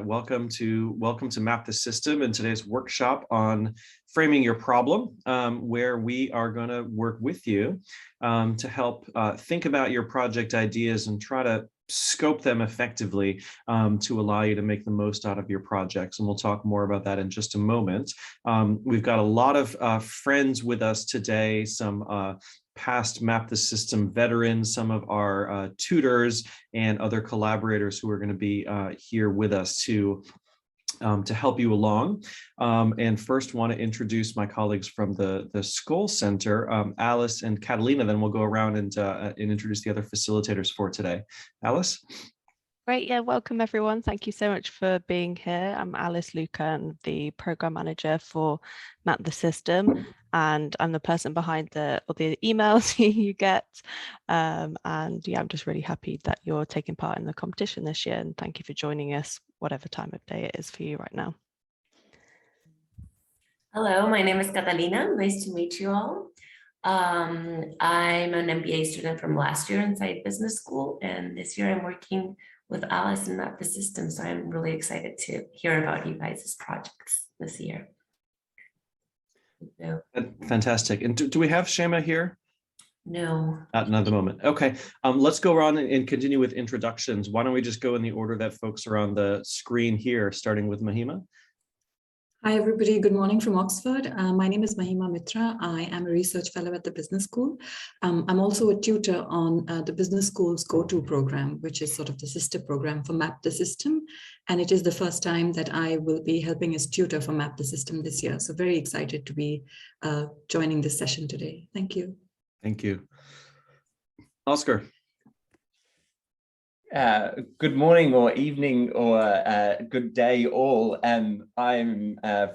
Welcome to Map the System and today's workshop on framing your problem, where we are going to work with you to help think about your project ideas and try to scope them effectively to allow you to make the most out of your projects. And we'll talk more about that in just a moment. We've got a lot of friends with us today, some past Map the System veterans, some of our tutors and other collaborators who are going to be here with us to help you along. And first want to introduce my colleagues from the Skoll Center, Alice and Catalina, then we'll go around and introduce the other facilitators for today. Alice? Great, yeah, welcome everyone. Thank you so much for being here. I'm Alice Luca, and the program manager for Map the System, and I'm the person behind all the emails you get. And yeah, I'm just really happy that you're taking part in the competition this year, and thank you for joining us, whatever time of day it is for you right now. Hello, my name is Catalina. Nice to meet you all. I'm an MBA student from last year inside business school, and this year I'm working with Alice and Map the System. So I'm really excited to hear about you guys' projects this year. Fantastic. And do we have Shema here? No. Not at the moment. Okay, let's go around and continue with introductions. Why don't we just go in the order that folks are on the screen here, starting with Mahima? Hi, everybody. Good morning from Oxford. My name is Mahima Mitra. I am a research fellow at the Business School. I'm also a tutor on the Business School's Go-To program, which is sort of the sister program for Map the System. And it is the first time that I will be helping as tutor for Map the System this year. So very excited to be joining this session today. Thank you. Thank you. Oscar. Good morning or evening or good day all. I'm a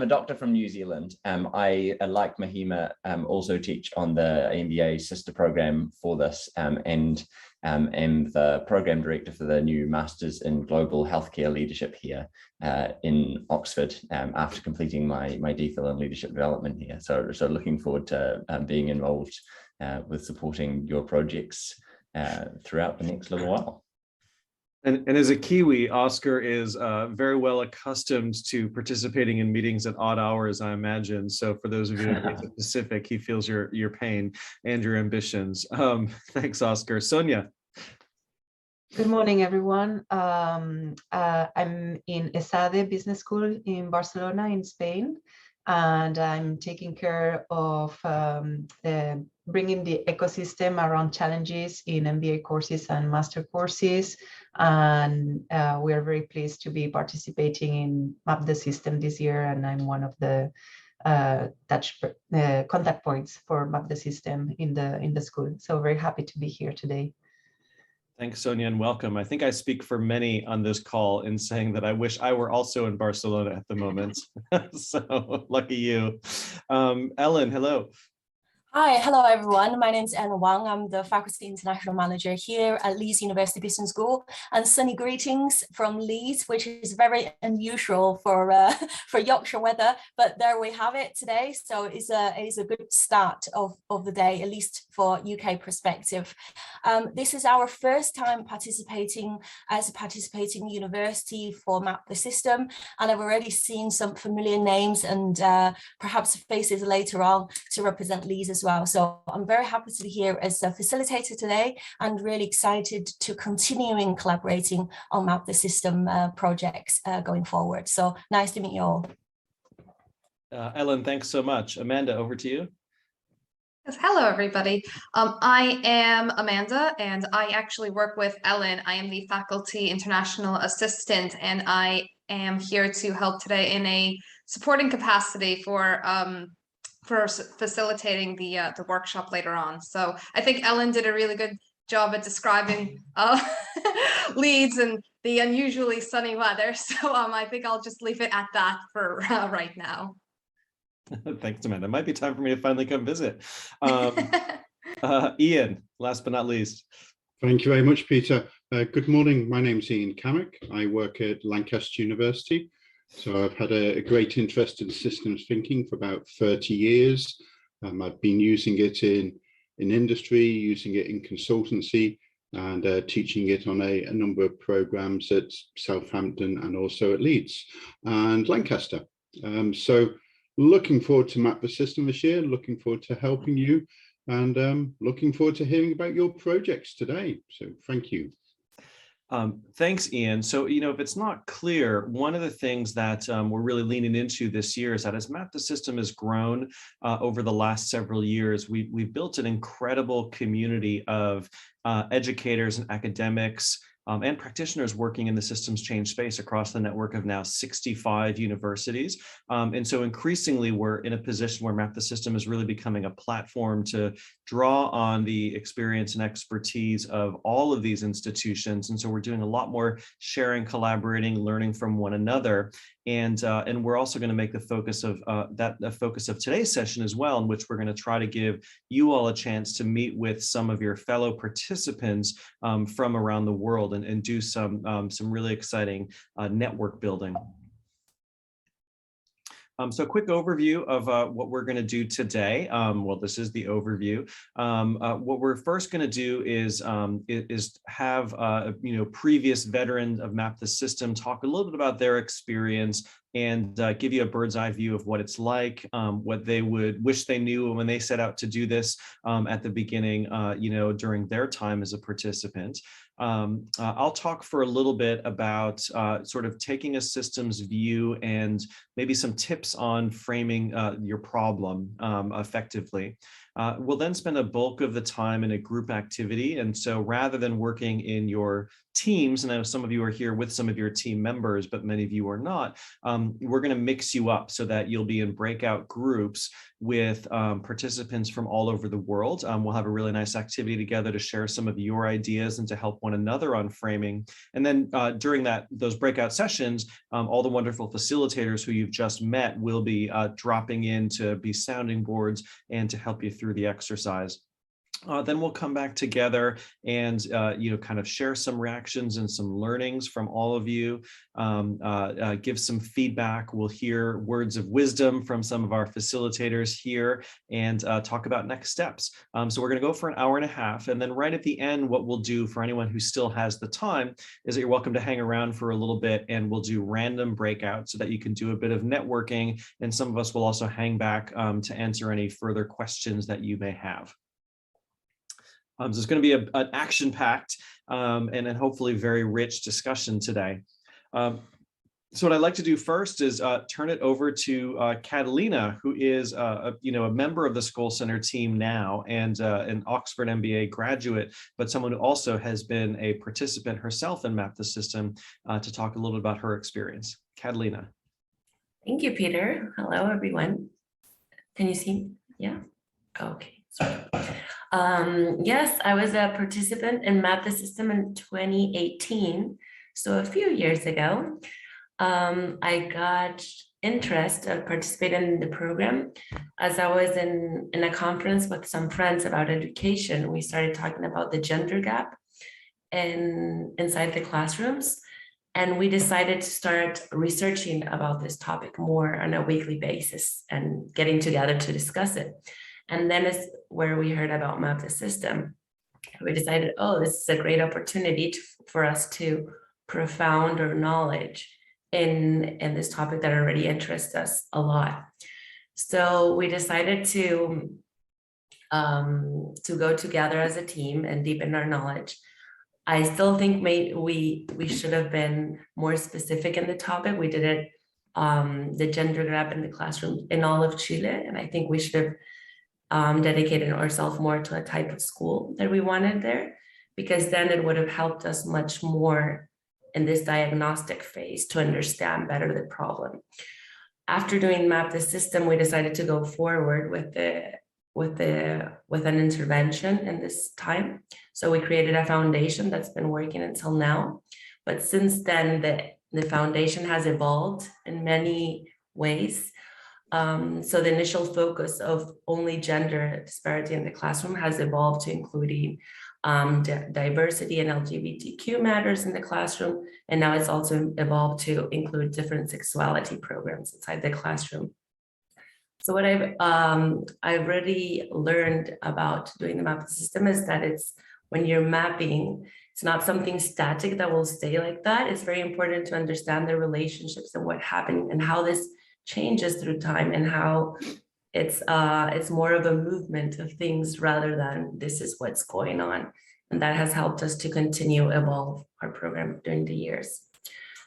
doctor from New Zealand. I, like Mahima, also teach on the MBA sister program for this, and am the program director for the new Masters in Global Healthcare Leadership here in Oxford after completing my DPhil in Leadership Development here. So looking forward to being involved with supporting your projects throughout the next little while. And as a Kiwi, Oscar is very well accustomed to participating in meetings at odd hours, I imagine. So for those of you in Asia Pacific, he feels your pain and your ambitions. Thanks, Oscar. Sonia. Good morning, everyone. I'm in ESADE Business School in Barcelona, in Spain, and I'm taking care of bringing the ecosystem around challenges in MBA courses and master courses. And we are very pleased to be participating in Map the System this year, and I'm one of the contact points for Map the System in the school. So very happy to be here today. Thanks, Sonia, and welcome. I think I speak for many on this call in saying that I wish I were also in Barcelona at the moment. So lucky you. Ellen, hello. Hi, hello everyone. My name is Ellen Wang. I'm the Faculty International Manager here at Leeds University Business School. And sunny greetings from Leeds, which is very unusual for Yorkshire weather. But there we have it today. So it's a good start of the day, at least for UK perspective. This is our first time participating as a participating university for Map the System. And I've already seen some familiar names and perhaps faces later on to represent Leeds as well. So I'm very happy to be here as a facilitator today and really excited to continuing collaborating on Map the System projects going forward. So nice to meet you all. Ellen, thanks so much. Amanda, over to you. Yes, hello, everybody. I am Amanda, and I actually work with Ellen. I am the faculty international assistant, and I am here to help today in a supporting capacity for facilitating the workshop later on. So I think Ellen did a really good job at describing Leeds and the unusually sunny weather. So I think I'll just leave it at that for right now. Thanks, Amanda. It might be time for me to finally come visit. Ian, last but not least. Thank you very much, Peter. Good morning. My name's Ian Cammack. I work at Lancaster University. So I've had a great interest in systems thinking for about 30 years. I've been using it in industry, using it in consultancy, and teaching it on a number of programs at Southampton and also at Leeds and Lancaster. So looking forward to Map the System this year, looking forward to helping you, and looking forward to hearing about your projects today. So thank you. Thanks, Ian. So, if it's not clear, one of the things that we're really leaning into this year is that as Map the System has grown over the last several years, we've built an incredible community of educators and academics and practitioners working in the systems change space across the network of now 65 universities. And so increasingly, we're in a position where Map the System is really becoming a platform to draw on the experience and expertise of all of these institutions. And so we're doing a lot more sharing, collaborating, learning from one another. And we're also going to make the focus of the focus of today's session as well, in which we're going to try to give you all a chance to meet with some of your fellow participants from around the world and do some really exciting network building. So a quick overview of what we're going to do today. Well, this is the overview. What we're first going to do is have previous veterans of Map the System talk a little bit about their experience and give you a bird's eye view of what it's like, what they would wish they knew when they set out to do this at the beginning, during their time as a participant. I'll talk for a little bit about sort of taking a systems view and maybe some tips on framing your problem effectively. We'll then spend a bulk of the time in a group activity. And so rather than working in your teams, and I know some of you are here with some of your team members, but many of you are not, we're going to mix you up so that you'll be in breakout groups with participants from all over the world. We'll have a really nice activity together to share some of your ideas and to help one another on framing. And then during those breakout sessions, all the wonderful facilitators who you've just met will be dropping in to be sounding boards and to help you through the exercise. Then we'll come back together and kind of share some reactions and some learnings from all of you, give some feedback. We'll hear words of wisdom from some of our facilitators here and talk about next steps. So we're going to go for an hour and a half. And then right at the end, what we'll do for anyone who still has the time is that you're welcome to hang around for a little bit, and we'll do random breakouts so that you can do a bit of networking. And some of us will also hang back to answer any further questions that you may have. So it's going to be an action-packed and then hopefully very rich discussion today. So what I'd like to do first is turn it over to Catalina, who is a member of the Skoll Center team now and an Oxford MBA graduate, but someone who also has been a participant herself in Map the System to talk a little bit about her experience. Catalina. Thank you, Peter. Hello, everyone. Can you see me? Yeah. Okay. Sorry. Yes, I was a participant in Map the System in 2018, so a few years ago. I got interest of participating in the program as I was in a conference with some friends about education. We started talking about the gender gap inside the classrooms, and we decided to start researching about this topic more on a weekly basis and getting together to discuss it. And then is where we heard about Map the System. We decided, oh, this is a great opportunity for us to profound our knowledge in this topic that already interests us a lot. So we decided to go together as a team and deepen our knowledge. I still think we should have been more specific in the topic. We did it, the gender gap in the classroom in all of Chile, and I think we should have dedicated ourselves more to a type of school that we wanted there, because then it would have helped us much more in this diagnostic phase to understand better the problem. After doing Map the System, we decided to go forward with an intervention in this time. So we created a foundation that's been working until now. But since then, the foundation has evolved in many ways. So the initial focus of only gender disparity in the classroom has evolved to including diversity and LGBTQ matters in the classroom. And now it's also evolved to include different sexuality programs inside the classroom. So what I've really learned about doing the Map System is that it's when you're mapping, it's not something static that will stay like that. It's very important to understand the relationships and what happened and how this changes through time, and how it's more of a movement of things rather than this is what's going on. And that has helped us to continue evolve our program during the years.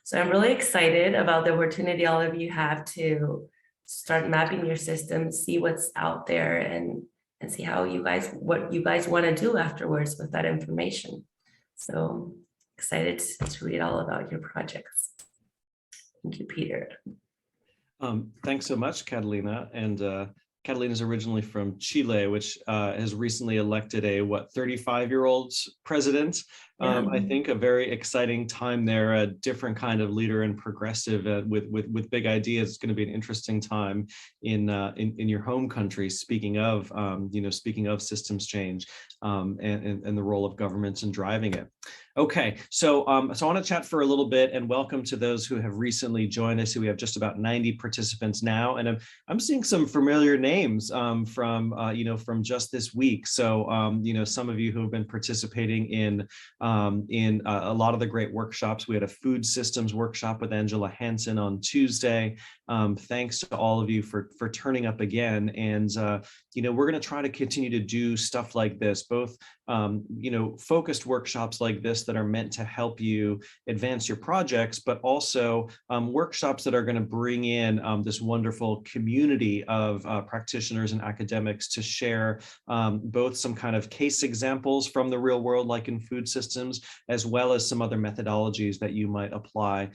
So I'm really excited about the opportunity all of you have to start mapping your system, see what's out there, and see how what you guys want to do afterwards with that information. So excited to read all about your projects. Thank you, Peter. Thanks so much, Catalina. And Catalina is originally from Chile, which has recently elected a 35-year-old president. I think a very exciting time there, a different kind of leader and progressive with big ideas. It's going to be an interesting time in your home country. Speaking of speaking of systems change and the role of governments in driving it. Okay, so I want to chat for a little bit, and welcome to those who have recently joined us. We have just about 90 participants now, and I'm seeing some familiar names from just this week. So some of you who have been participating in a lot of the great workshops. We had a food systems workshop with Angela Hansen on Tuesday. Thanks to all of you for turning up again, and we're going to try to continue to do stuff like this, both focused workshops like this that are meant to help you advance your projects, but also workshops that are going to bring in this wonderful community of practitioners and academics to share both some kind of case examples from the real world, like in food systems, as well as some other methodologies that you might apply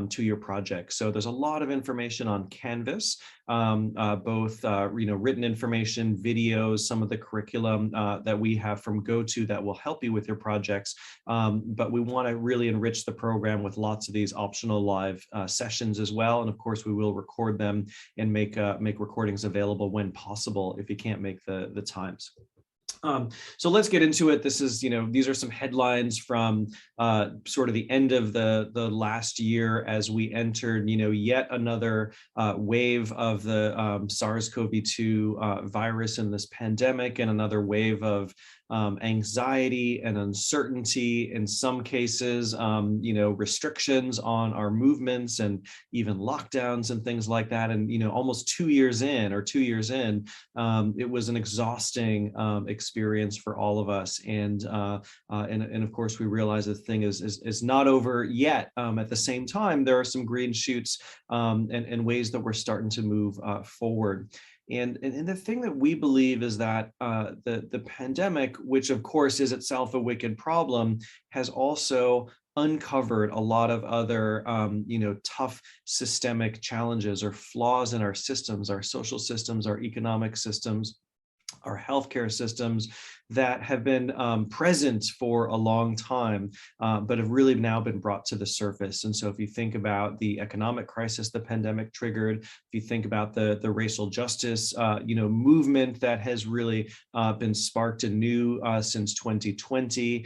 to your project. So there's a lot of information on Canvas, both written information, videos, some of the curriculum that we have from GoTo that will help you with your projects. But we want to really enrich the program with lots of these optional live sessions as well. And of course, we will record them and make recordings available when possible if you can't make the times. So let's get into it. This is, these are some headlines from sort of the end of the last year as we entered, yet another wave of the SARS-CoV-2 virus in this pandemic, and another wave of anxiety and uncertainty, in some cases, restrictions on our movements and even lockdowns and things like that. And, almost 2 years in, it was an exhausting experience for all of us. And of course, we realize the thing is not over yet. At the same time, there are some green shoots and ways that we're starting to move forward. And the thing that we believe is that the pandemic, which of course is itself a wicked problem, has also uncovered a lot of other, tough systemic challenges or flaws in our systems, our social systems, our economic systems, our healthcare systems that have been present for a long time, but have really now been brought to the surface. And so if you think about the economic crisis the pandemic triggered, if you think about the racial justice, movement that has really been sparked anew since 2020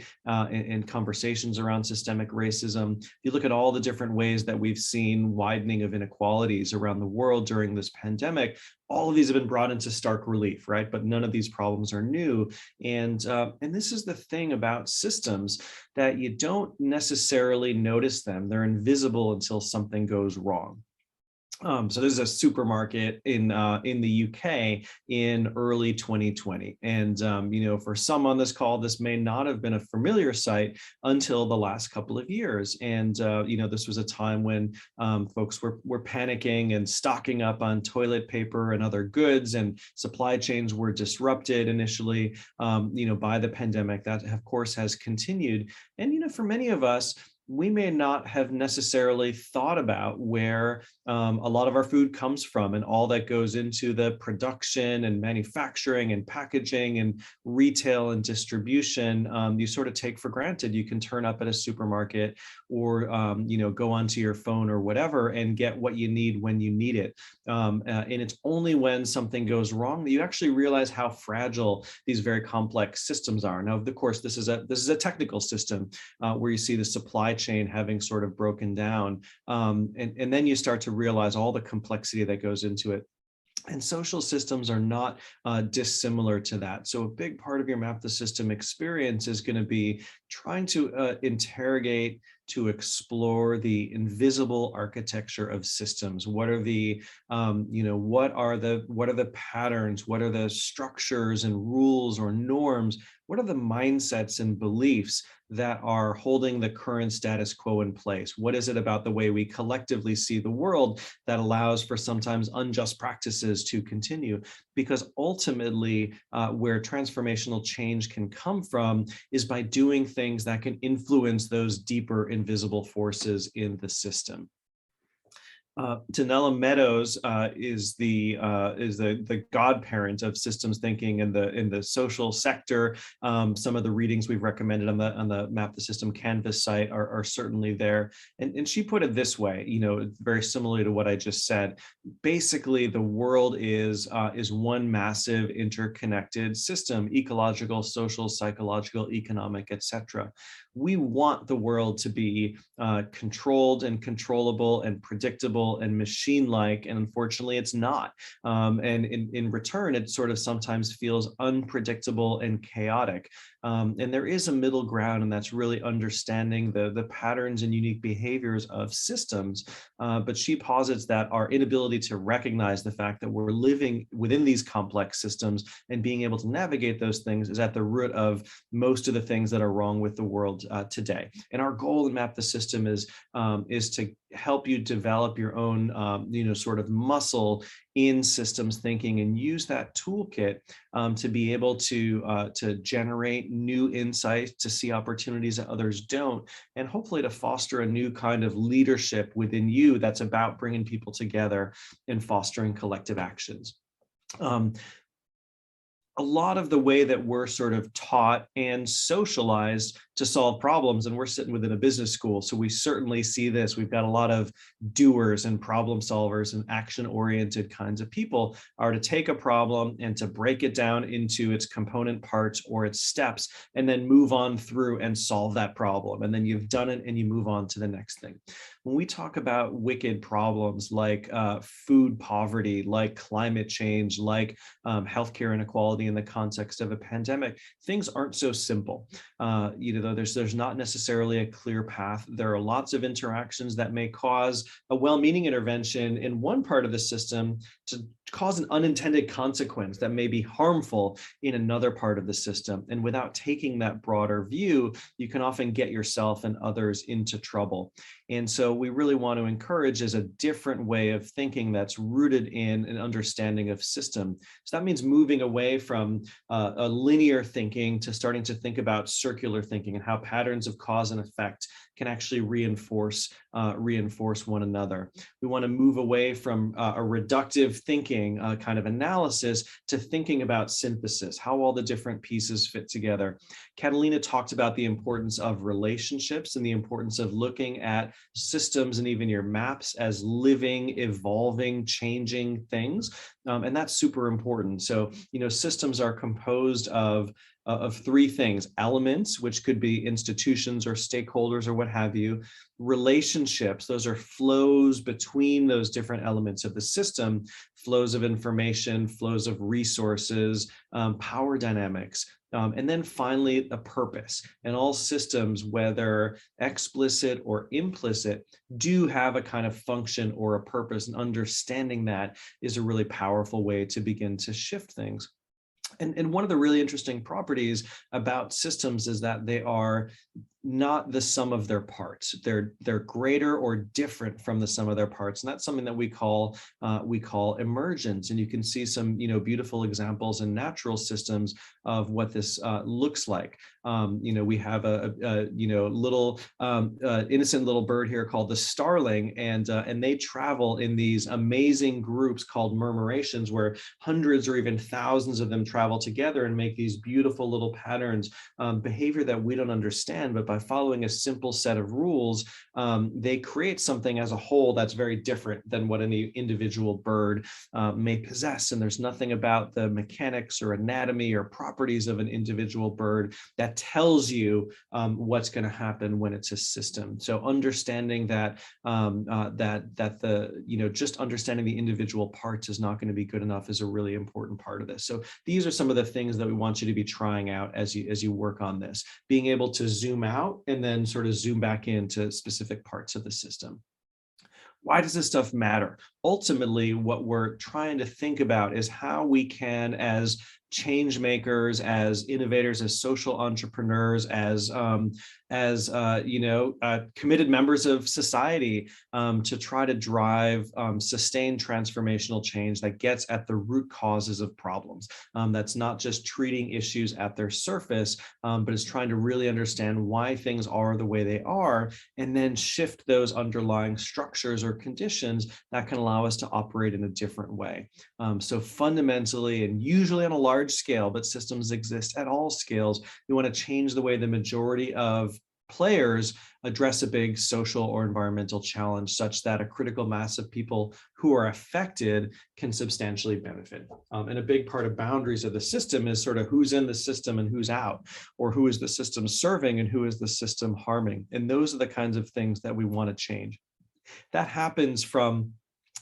in conversations around systemic racism, if you look at all the different ways that we've seen widening of inequalities around the world during this pandemic, all of these have been brought into stark relief, right? But none of these problems are new. And this is the thing about systems, that you don't necessarily notice them. They're invisible until something goes wrong. So there's a supermarket in the UK in early 2020. And, for some on this call, this may not have been a familiar sight until the last couple of years. And, this was a time when folks were panicking and stocking up on toilet paper and other goods, and supply chains were disrupted initially, by the pandemic. That, of course, has continued. And, for many of us, we may not have necessarily thought about where a lot of our food comes from and all that goes into the production and manufacturing and packaging and retail and distribution. You sort of take for granted. You can turn up at a supermarket or go onto your phone or whatever and get what you need when you need it. And it's only when something goes wrong that you actually realize how fragile these very complex systems are. Now, of course, this is a technical system where you see the supply chain having sort of broken down. And then you start to realize all the complexity that goes into it. And social systems are not dissimilar to that. So a big part of your Map the System experience is going to be trying to interrogate, to explore the invisible architecture of systems. What are the, what are the patterns? What are the structures and rules or norms? What are the mindsets and beliefs that are holding the current status quo in place? What is it about the way we collectively see the world that allows for sometimes unjust practices to continue? Because ultimately, where transformational change can come from is by doing things that can influence those deeper invisible forces in the system. Tanella Meadows is the godparent of systems thinking in the social sector. Some of the readings we've recommended on the Map the System Canvas site are certainly there. And she put it this way, very similarly to what I just said. Basically, the world is one massive interconnected system: ecological, social, psychological, economic, etc. We want the world to be controlled and controllable and predictable and machine-like, and unfortunately it's not. And in return, it sort of sometimes feels unpredictable and chaotic. And there is a middle ground, and that's really understanding the patterns and unique behaviors of systems. But she posits that our inability to recognize the fact that we're living within these complex systems and being able to navigate those things is at the root of most of the things that are wrong with the world today. And our goal in Map the System is to help you develop your own, sort of muscle in systems thinking, and use that toolkit to be able to generate new insights, to see opportunities that others don't, and hopefully to foster a new kind of leadership within you that's about bringing people together and fostering collective actions. A lot of the way that we're sort of taught and socialized to solve problems, and we're sitting within a business school, so we certainly see this. We've got a lot of doers and problem solvers and action-oriented kinds of people, are to take a problem and to break it down into its component parts or its steps, and then move on through and solve that problem. And then you've done it and you move on to the next thing. When we talk about wicked problems like food poverty, like climate change, like healthcare inequality in the context of a pandemic, things aren't so simple. Though there's not necessarily a clear path. There are lots of interactions that may cause a well-meaning intervention in one part of the system to cause an unintended consequence that may be harmful in another part of the system. And without taking that broader view, you can often get yourself and others into trouble. And so we really want to encourage is a different way of thinking that's rooted in an understanding of system. So that means moving away from a linear thinking to starting to think about circular thinking and how patterns of cause and effect can actually reinforce one another. We want to move away from a reductive thinking kind of analysis to thinking about synthesis, how all the different pieces fit together. Catalina talked about the importance of relationships and the importance of looking at systems and even your maps as living, evolving, changing things. And that's super important. So, systems are composed of three things: elements, which could be institutions or stakeholders or what have you; relationships, those are flows between those different elements of the system, flows of information, flows of resources, power dynamics. And then finally, a purpose. And all systems, whether explicit or implicit, do have a kind of function or a purpose, and understanding that is a really powerful way to begin to shift things. And one of the really interesting properties about systems is that they are not the sum of their parts. They're greater or different from the sum of their parts, and that's something that we call emergence. And you can see some beautiful examples in natural systems of what this looks like. We have a little innocent little bird here called the starling, and they travel in these amazing groups called murmurations, where hundreds or even thousands of them travel together and make these beautiful little patterns, behavior that we don't understand, but by by following a simple set of rules, they create something as a whole that's very different than what any individual bird may possess. And there's nothing about the mechanics or anatomy or properties of an individual bird that tells you what's going to happen when it's a system. So understanding that just understanding the individual parts is not going to be good enough is a really important part of this. So these are some of the things that we want you to be trying out as you work on this, being able to zoom out and then sort of zoom back into specific parts of the system. Why does this stuff matter? Ultimately, what we're trying to think about is how we can, as change makers, as innovators, as social entrepreneurs, as committed members of society, to try to drive sustained transformational change that gets at the root causes of problems. That's not just treating issues at their surface, but is trying to really understand why things are the way they are, and then shift those underlying structures or conditions that can allow us to operate in a different way. So fundamentally, and usually on a large scale, but systems exist at all scales, we want to change the way the majority of players address a big social or environmental challenge such that a critical mass of people who are affected can substantially benefit. And a big part of boundaries of the system is sort of who's in the system and who's out, or who is the system serving and who is the system harming. And those are the kinds of things that we want to change. That happens from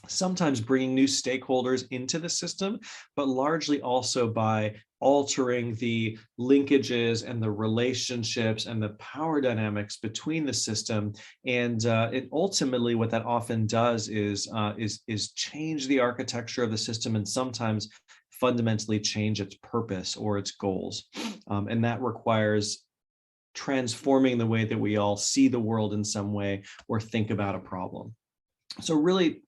sometimes bringing new stakeholders into the system, but largely also by altering the linkages and the relationships and the power dynamics between the system. And ultimately what that often does is change the architecture of the system, and sometimes fundamentally change its purpose or its goals. And that requires transforming the way that we all see the world in some way or think about a problem. So really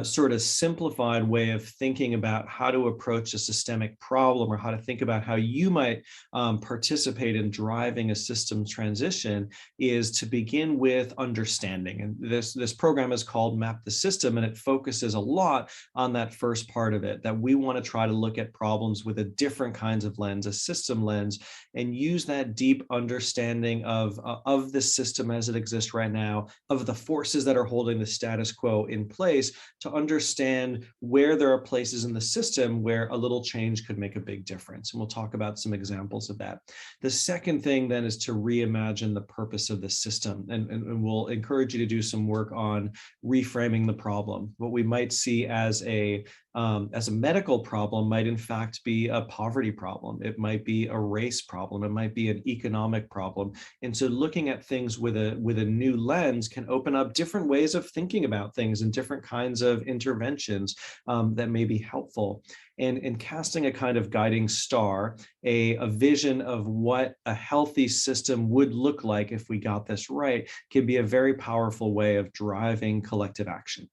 sort of simplified way of thinking about how to approach a systemic problem, or how to think about how you might participate in driving a systems transition, is to begin with understanding. And this program is called Map the System, and it focuses a lot on that first part of it, that we want to try to look at problems with a different kinds of lens, a system lens, and use that deep understanding of the system as it exists right now, of the forces that are holding the status quo in place, to understand where there are places in the system where a little change could make a big difference. And we'll talk about some examples of that. The second thing then is to reimagine the purpose of the system. And we'll encourage you to do some work on reframing the problem. What we might see as a medical problem might in fact be a poverty problem. It might be a race problem. It might be an economic problem. And so looking at things with a new lens can open up different ways of thinking about things and different kinds of interventions that may be helpful. And casting a kind of guiding star, a vision of what a healthy system would look like if we got this right, can be a very powerful way of driving collective action.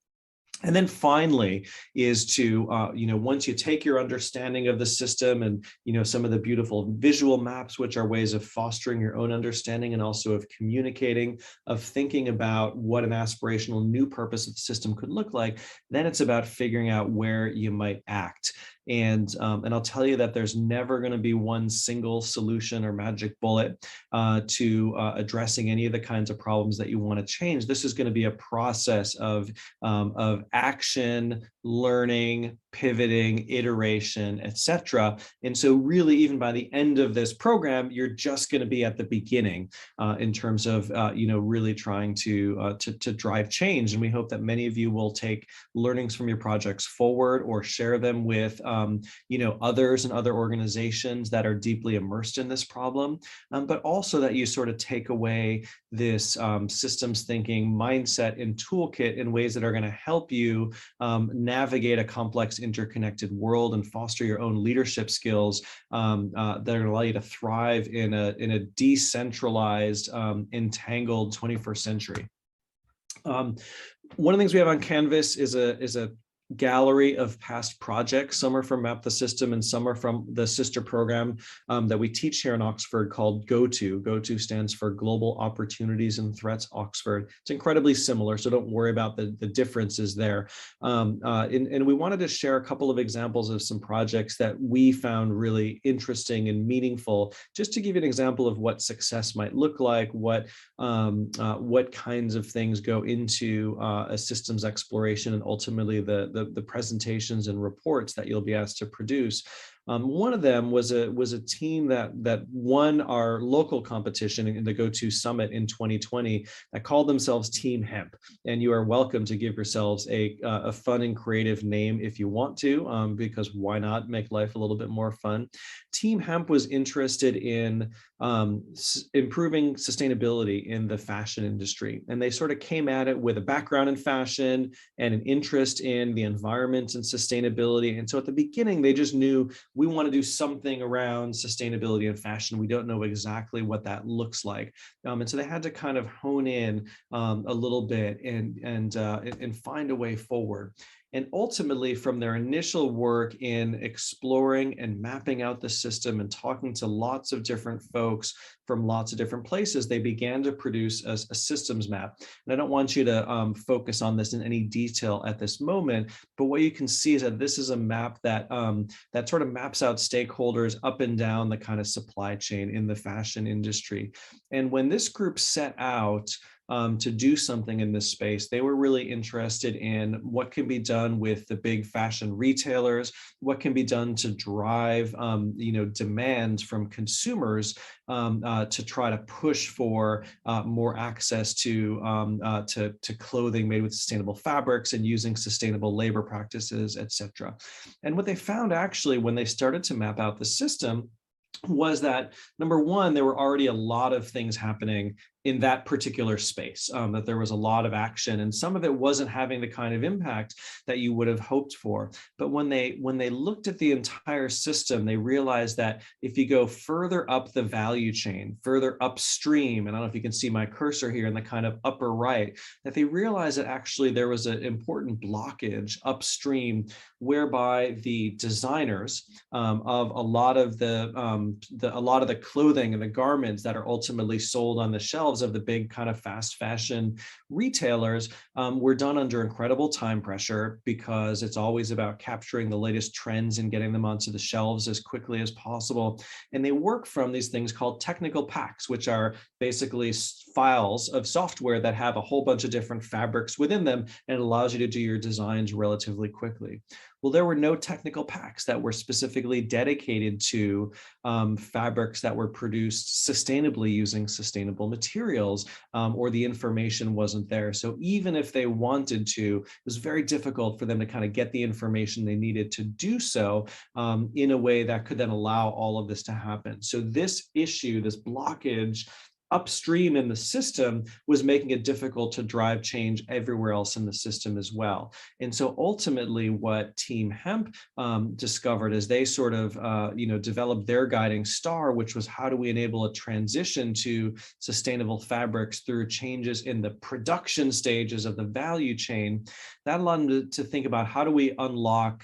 And then finally is to, once you take your understanding of the system and, some of the beautiful visual maps, which are ways of fostering your own understanding and also of communicating, of thinking about what an aspirational new purpose of the system could look like, then it's about figuring out where you might act. And I'll tell you that there's never going to be one single solution or magic bullet to addressing any of the kinds of problems that you want to change. This is going to be a process of action, learning, pivoting, iteration, etc. And so really, even by the end of this program, you're just going to be at the beginning in terms of really trying to drive change. And we hope that many of you will take learnings from your projects forward or share them with others and other organizations that are deeply immersed in this problem, but also that you sort of take away this systems thinking mindset and toolkit in ways that are going to help you navigate a complex interconnected world and foster your own leadership skills that are going to allow you to thrive in a decentralized, entangled 21st century. One of the things we have on Canvas is a gallery of past projects. Some are from Map the System and some are from the sister program that we teach here in Oxford called GoTo. GoTo stands for Global Opportunities and Threats Oxford. It's incredibly similar, so don't worry about the differences there. And we wanted to share a couple of examples of some projects that we found really interesting and meaningful, just to give you an example of what success might look like, what kinds of things go into a systems exploration, and ultimately the presentations and reports that you'll be asked to produce. One of them was a team that won our local competition in the GoTo Summit in 2020 that called themselves Team Hemp. And you are welcome to give yourselves a fun and creative name if you want to, because why not make life a little bit more fun? Team Hemp was interested in improving sustainability in the fashion industry. And they sort of came at it with a background in fashion and an interest in the environment and sustainability. And so at the beginning, they just knew we want to do something around sustainability and fashion. We don't know exactly what that looks like. And so they had to kind of hone in a little bit and find a way forward. And ultimately, from their initial work in exploring and mapping out the system and talking to lots of different folks from lots of different places, they began to produce a systems map. And I don't want you to focus on this in any detail at this moment, but what you can see is that this is a map that that sort of maps out stakeholders up and down the kind of supply chain in the fashion industry. And when this group set out to do something in this space, they were really interested in what can be done with the big fashion retailers, what can be done to drive demand from consumers to try to push for more access to clothing made with sustainable fabrics and using sustainable labor practices, etc. And what they found actually when they started to map out the system was that, number one, there were already a lot of things happening in that particular space, that there was a lot of action, and some of it wasn't having the kind of impact that you would have hoped for. But when they looked at the entire system, they realized that if you go further up the value chain, further upstream, and I don't know if you can see my cursor here in the kind of upper right, that they realized that actually there was an important blockage upstream whereby the designers of a lot of the clothing and the garments that are ultimately sold on the shelves of the big kind of fast fashion retailers were done under incredible time pressure, because it's always about capturing the latest trends and getting them onto the shelves as quickly as possible. And they work from these things called technical packs, which are basically files of software that have a whole bunch of different fabrics within them, and it allows you to do your designs relatively quickly. Well, there were no technical packs that were specifically dedicated to fabrics that were produced sustainably using sustainable materials, or the information wasn't there. So even if they wanted to, it was very difficult for them to kind of get the information they needed to do so in a way that could then allow all of this to happen. So this issue, this blockage upstream in the system, was making it difficult to drive change everywhere else in the system as well. And so ultimately what Team Hemp discovered as they sort of developed their guiding star, which was how do we enable a transition to sustainable fabrics through changes in the production stages of the value chain, that allowed them to think about how do we unlock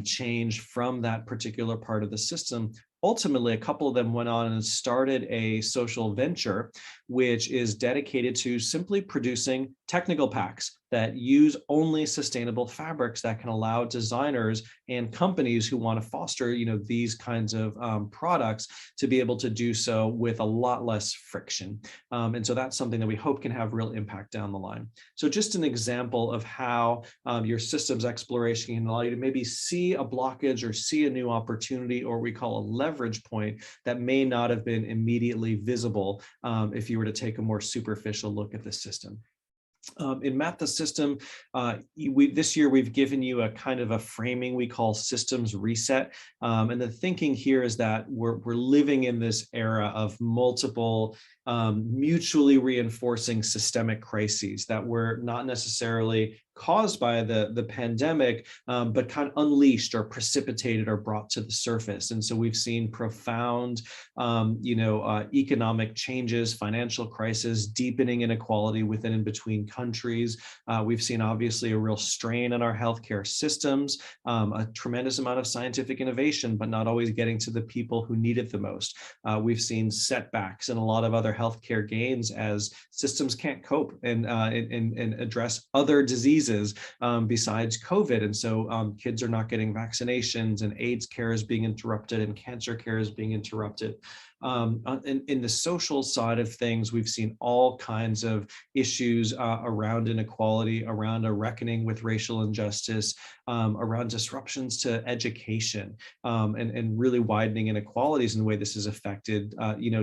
change from that particular part of the system. Ultimately, a couple of them went on and started a social venture, which is dedicated to simply producing technical packs that use only sustainable fabrics that can allow designers and companies who want to foster, these kinds of products to be able to do so with a lot less friction. And so that's something that we hope can have real impact down the line. So just an example of how your systems exploration can allow you to maybe see a blockage or see a new opportunity, or we call a leverage point, that may not have been immediately visible if you were to take a more superficial look at the system. In Map the System, this year we've given you a kind of a framing we call systems reset. And the thinking here is that we're living in this era of multiple mutually reinforcing systemic crises that we're not necessarily caused by the pandemic, but kind of unleashed or precipitated or brought to the surface. And so we've seen profound, economic changes, financial crisis, deepening inequality within and between countries. We've seen obviously a real strain on our healthcare systems, a tremendous amount of scientific innovation, but not always getting to the people who need it the most. We've seen setbacks and a lot of other healthcare gains as systems can't cope and address other diseases besides COVID. And so kids are not getting vaccinations, and AIDS care is being interrupted, and cancer care is being interrupted. In the social side of things, we've seen all kinds of issues around inequality, around a reckoning with racial injustice, around disruptions to education, and really widening inequalities in the way this has affected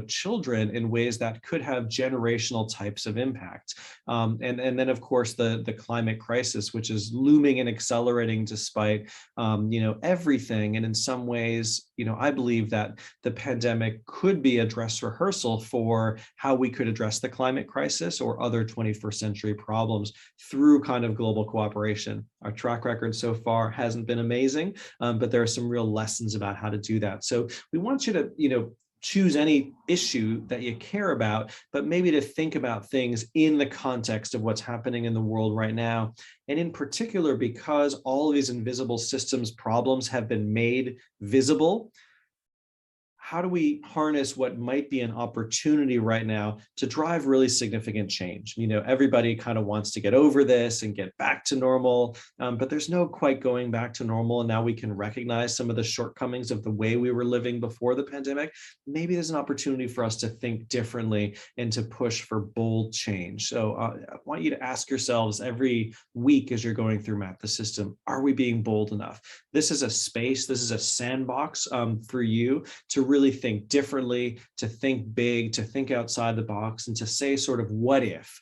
children in ways that could have generational types of impact. And then, of course, the climate crisis, which is looming and accelerating despite everything. And in some ways, I believe that the pandemic could be a dress rehearsal for how we could address the climate crisis or other 21st century problems through kind of global cooperation. Our track record so far hasn't been amazing, but there are some real lessons about how to do that. So we want you to, choose any issue that you care about, but maybe to think about things in the context of what's happening in the world right now. And in particular, because all of these invisible systems problems have been made visible, how do we harness what might be an opportunity right now to drive really significant change? Everybody kind of wants to get over this and get back to normal, but there's no quite going back to normal. And now we can recognize some of the shortcomings of the way we were living before the pandemic. Maybe there's an opportunity for us to think differently and to push for bold change. So I want you to ask yourselves every week as you're going through Map the System, are we being bold enough? This is a space, this is a sandbox for you to really think differently, to think big, to think outside the box, and to say sort of what if.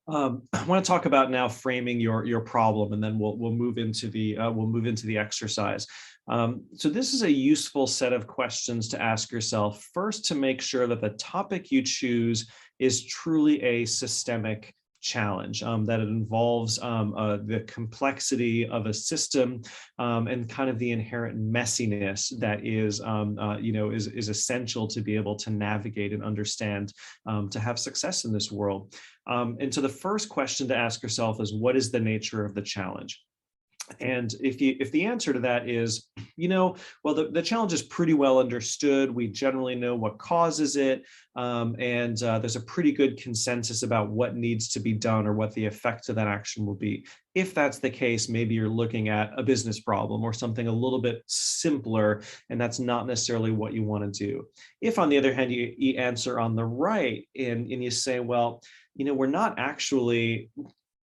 I want to talk about now framing your problem, and then we'll move into the exercise. So this is a useful set of questions to ask yourself. First, to make sure that the topic you choose is truly a systemic challenge, that it involves the complexity of a system and kind of the inherent messiness that is essential to be able to navigate and understand to have success in this world. And so the first question to ask yourself is, what is the nature of the challenge? And if the answer to that is, well, the challenge is pretty well understood. We generally know what causes it. And there's a pretty good consensus about what needs to be done or what the effect of that action will be. If that's the case, maybe you're looking at a business problem or something a little bit simpler, and that's not necessarily what you want to do. If, on the other hand, you answer on the right and you say, well,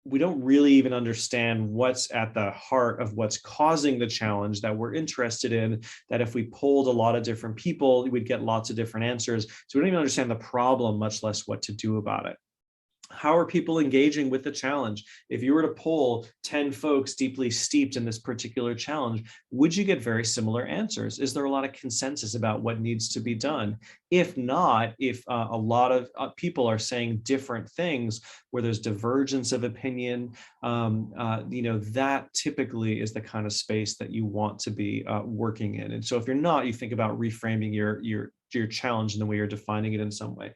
we don't really even understand what's at the heart of what's causing the challenge that we're interested in, that if we polled a lot of different people, we'd get lots of different answers. So we don't even understand the problem, much less what to do about it. How are people engaging with the challenge? If you were to poll 10 folks deeply steeped in this particular challenge, would you get very similar answers? Is there a lot of consensus about what needs to be done? If not, if a lot of people are saying different things where there's divergence of opinion, that typically is the kind of space that you want to be working in. And so if you're not, you think about reframing your challenge in the way you're defining it in some way.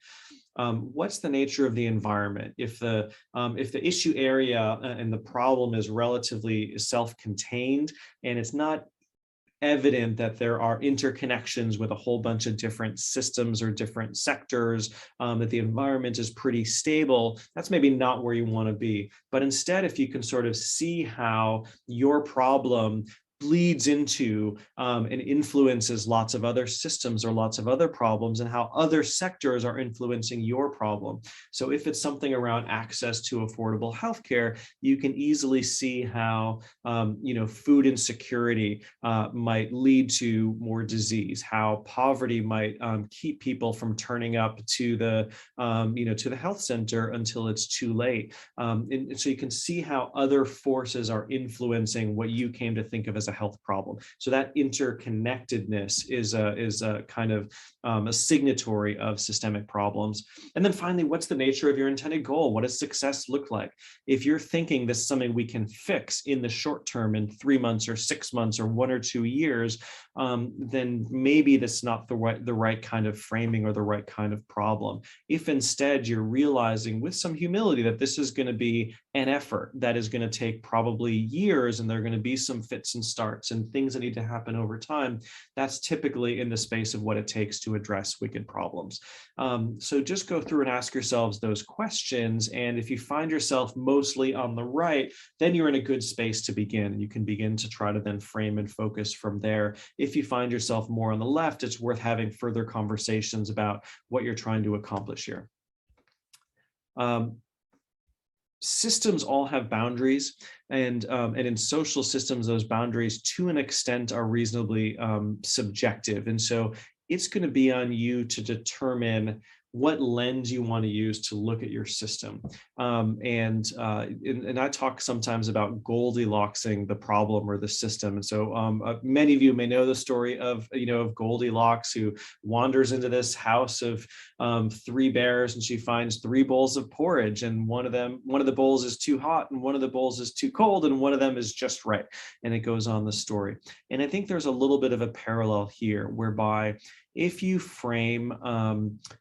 What's the nature of the environment? If the issue area and the problem is relatively self-contained and it's not evident that there are interconnections with a whole bunch of different systems or different sectors, that the environment is pretty stable, that's maybe not where you want to be. But instead, if you can sort of see how your problem bleeds into and influences lots of other systems or lots of other problems, and how other sectors are influencing your problem. So if it's something around access to affordable healthcare, you can easily see how food insecurity might lead to more disease, how poverty might keep people from turning up to the health center until it's too late. And so you can see how other forces are influencing what you came to think of as as a health problem. So that interconnectedness is a kind of a signatory of systemic problems. And then finally, what's the nature of your intended goal? What does success look like? If you're thinking this is something we can fix in the short term, in 3 months or 6 months or 1 or 2 years, then maybe that's not the right kind of framing or the right kind of problem. If instead you're realizing with some humility that this is going to be an effort that is going to take probably years, and there are going to be some fits and starts and things that need to happen over time, that's typically in the space of what it takes to address wicked problems. So just go through and ask yourselves those questions. And if you find yourself mostly on the right, then you're in a good space to begin. And you can begin to try to then frame and focus from there. If you find yourself more on the left, it's worth having further conversations about what you're trying to accomplish here. Systems all have boundaries, and in social systems, those boundaries to an extent are reasonably subjective. And so it's going to be on you to determine what lens you want to use to look at your system. And I talk sometimes about Goldilocksing the problem or the system. And so many of you may know the story of Goldilocks, who wanders into this house of 3 bears, and she finds 3 bowls of porridge, and one of the bowls is too hot, and one of the bowls is too cold, and one of them is just right. And it goes on the story. And I think there's a little bit of a parallel here, whereby if you frame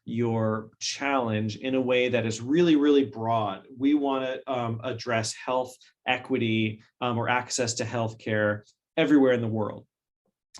your challenge in a way that is really, really broad, we want to address health equity or access to healthcare everywhere in the world.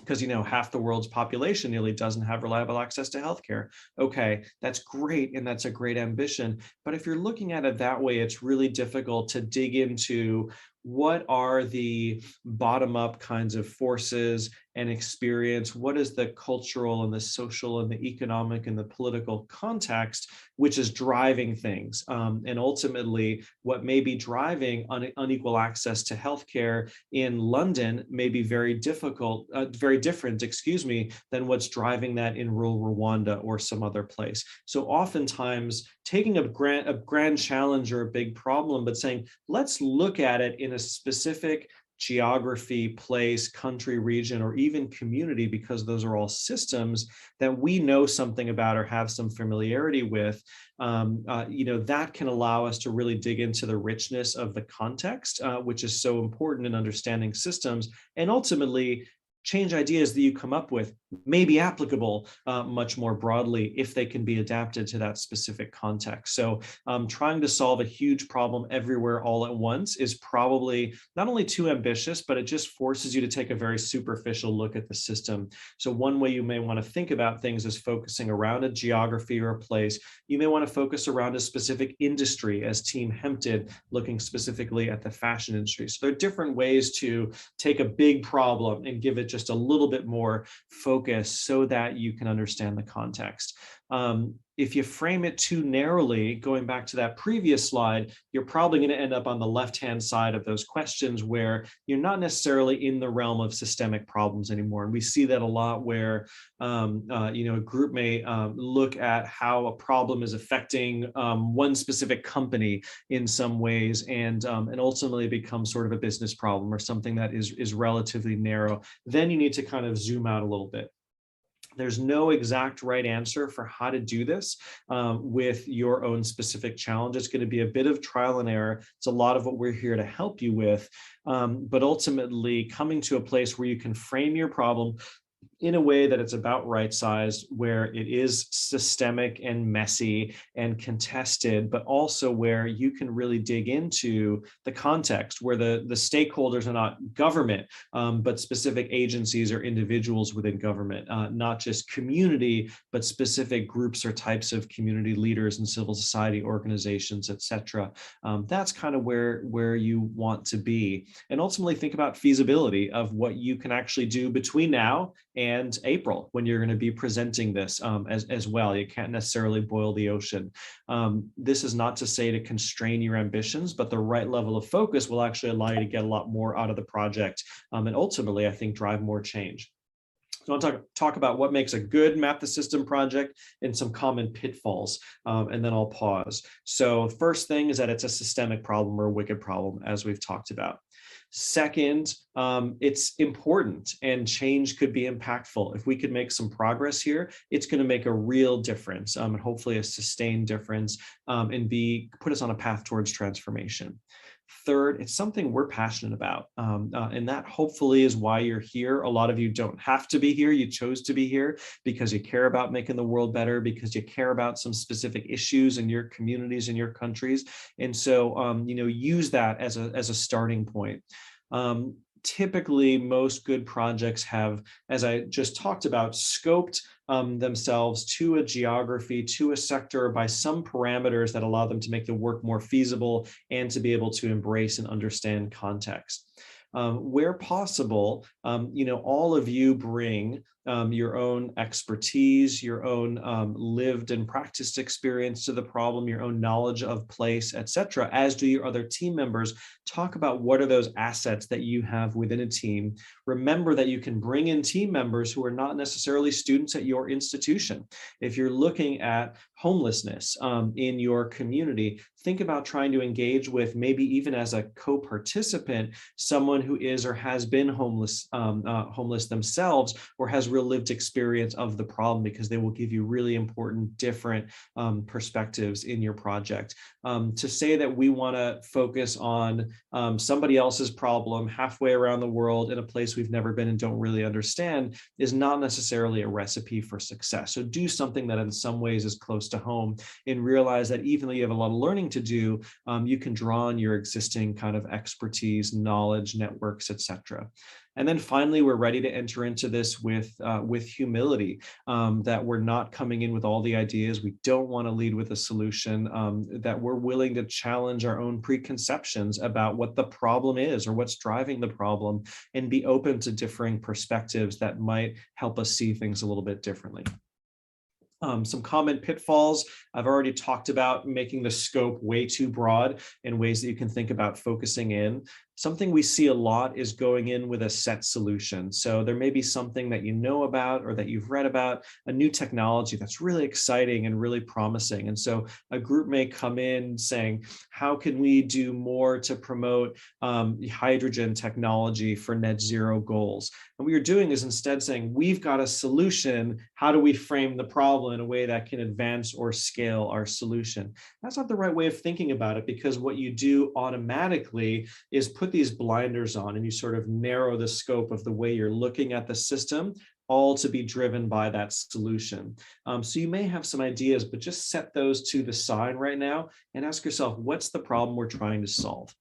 Because half the world's population nearly doesn't have reliable access to healthcare. Okay, that's great, and that's a great ambition. But if you're looking at it that way, it's really difficult to dig into what are the bottom-up kinds of forces and experience, what is the cultural and the social and the economic and the political context which is driving things. And ultimately, what may be driving unequal access to healthcare in London may be very different, than what's driving that in rural Rwanda or some other place. So oftentimes, taking a grand challenge or a big problem, but saying, let's look at it in a specific geography, place, country, region, or even community, because those are all systems that we know something about or have some familiarity with, that can allow us to really dig into the richness of the context, which is so important in understanding systems, and ultimately change ideas that you come up with may be applicable much more broadly if they can be adapted to that specific context. So trying to solve a huge problem everywhere all at once is probably not only too ambitious, but it just forces you to take a very superficial look at the system. So one way you may want to think about things is focusing around a geography or a place. You may want to focus around a specific industry, as Team Hemp did, looking specifically at the fashion industry. So there are different ways to take a big problem and give it just a little bit more focus so that you can understand the context. If you frame it too narrowly, going back to that previous slide, you're probably going to end up on the left-hand side of those questions where you're not necessarily in the realm of systemic problems anymore. And we see that a lot where, a group may look at how a problem is affecting one specific company in some ways, and ultimately becomes sort of a business problem or something that is relatively narrow. Then you need to kind of zoom out a little bit. There's no exact right answer for how to do this with your own specific challenge. It's going to be a bit of trial and error. It's a lot of what we're here to help you with, but ultimately coming to a place where you can frame your problem in a way that it's about right sized, where it is systemic and messy and contested, but also where you can really dig into the context, where the stakeholders are not government, but specific agencies or individuals within government, not just community, but specific groups or types of community leaders and civil society organizations, et cetera. That's kind of where you want to be. And ultimately think about feasibility of what you can actually do between now and April, when you're going to be presenting this as well. You can't necessarily boil the ocean. This is not to say to constrain your ambitions, but the right level of focus will actually allow you to get a lot more out of the project, and ultimately, I think, drive more change. I want to talk about what makes a good Map the System project and some common pitfalls, and then I'll pause. So first thing is that it's a systemic problem or a wicked problem, as we've talked about. Second, it's important and change could be impactful. If we could make some progress here, it's going to make a real difference, and hopefully a sustained difference, and put us on a path towards transformation. Third, it's something we're passionate about, and that hopefully is why you're here. A lot of you don't have to be here. You chose to be here because you care about making the world better, because you care about some specific issues in your communities and your countries. And so, use that as a starting point. Typically, most good projects have, as I just talked about, scoped themselves to a geography, to a sector by some parameters that allow them to make the work more feasible and to be able to embrace and understand context. Where possible, all of you bring your own expertise, your own lived and practiced experience to the problem, your own knowledge of place, etc., as do your other team members. Talk about what are those assets that you have within a team. Remember that you can bring in team members who are not necessarily students at your institution. If you're looking at homelessness in your community, think about trying to engage with, maybe even as a co-participant, someone who is or has been homeless themselves, or has real lived experience of the problem, because they will give you really important different perspectives in your project. To say that we want to focus on somebody else's problem halfway around the world in a place we've never been and don't really understand is not necessarily a recipe for success. So do something that in some ways is close to home, and realize that even though you have a lot of learning to do, you can draw on your existing kind of expertise, knowledge, networks, etc. And then finally, we're ready to enter into this with humility, that we're not coming in with all the ideas. We don't want to lead with a solution, that we're willing to challenge our own preconceptions about what the problem is or what's driving the problem, and be open to differing perspectives that might help us see things a little bit differently. Some common pitfalls, I've already talked about making the scope way too broad, in ways that you can think about focusing in. Something we see a lot is going in with a set solution. So there may be something that you know about or that you've read about, a new technology that's really exciting and really promising. And so a group may come in saying, how can we do more to promote hydrogen technology for net zero goals? And what you're doing is instead saying, we've got a solution. How do we frame the problem in a way that can advance or scale our solution? That's not the right way of thinking about it, because what you do automatically is put these blinders on, and you sort of narrow the scope of the way you're looking at the system, all to be driven by that solution. So you may have some ideas, but just set those to the side right now and ask yourself, what's the problem we're trying to solve?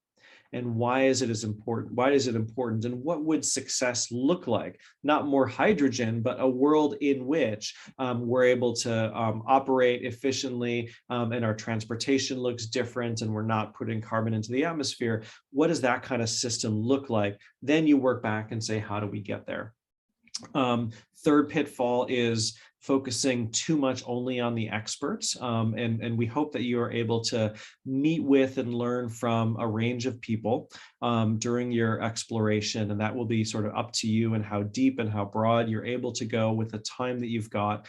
And why is it as important? Why is it important? And what would success look like? Not more hydrogen, but a world in which we're able to operate efficiently, and our transportation looks different, and we're not putting carbon into the atmosphere. What does that kind of system look like? Then you work back and say, how do we get there? Third pitfall is focusing too much only on the experts. And we hope that you are able to meet with and learn from a range of people during your exploration. And that will be sort of up to you, and how deep and how broad you're able to go with the time that you've got.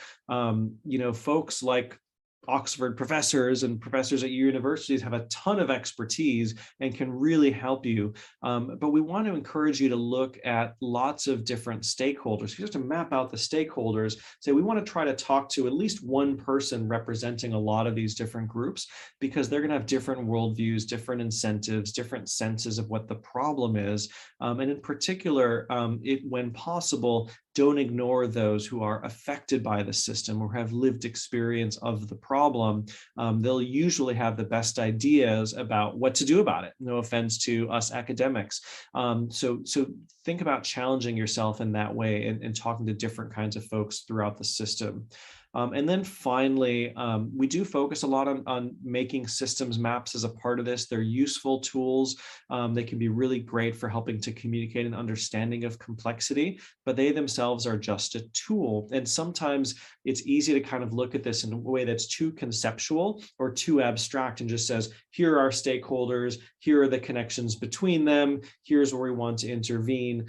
Folks like Oxford professors and professors at universities have a ton of expertise and can really help you. But we want to encourage you to look at lots of different stakeholders. You have to map out the stakeholders. Say, we want to try to talk to at least one person representing a lot of these different groups, because they're going to have different worldviews, different incentives, different senses of what the problem is. And in particular, when possible, don't ignore those who are affected by the system or have lived experience of the problem. They'll usually have the best ideas about what to do about it. No offense to us academics. So think about challenging yourself in that way, and talking to different kinds of folks throughout the system. And then finally, we do focus a lot on making systems maps as a part of this. They're useful tools. They can be really great for helping to communicate an understanding of complexity, but they themselves are just a tool. And sometimes it's easy to kind of look at this in a way that's too conceptual or too abstract, and just says, here are our stakeholders, here are the connections between them, here's where we want to intervene.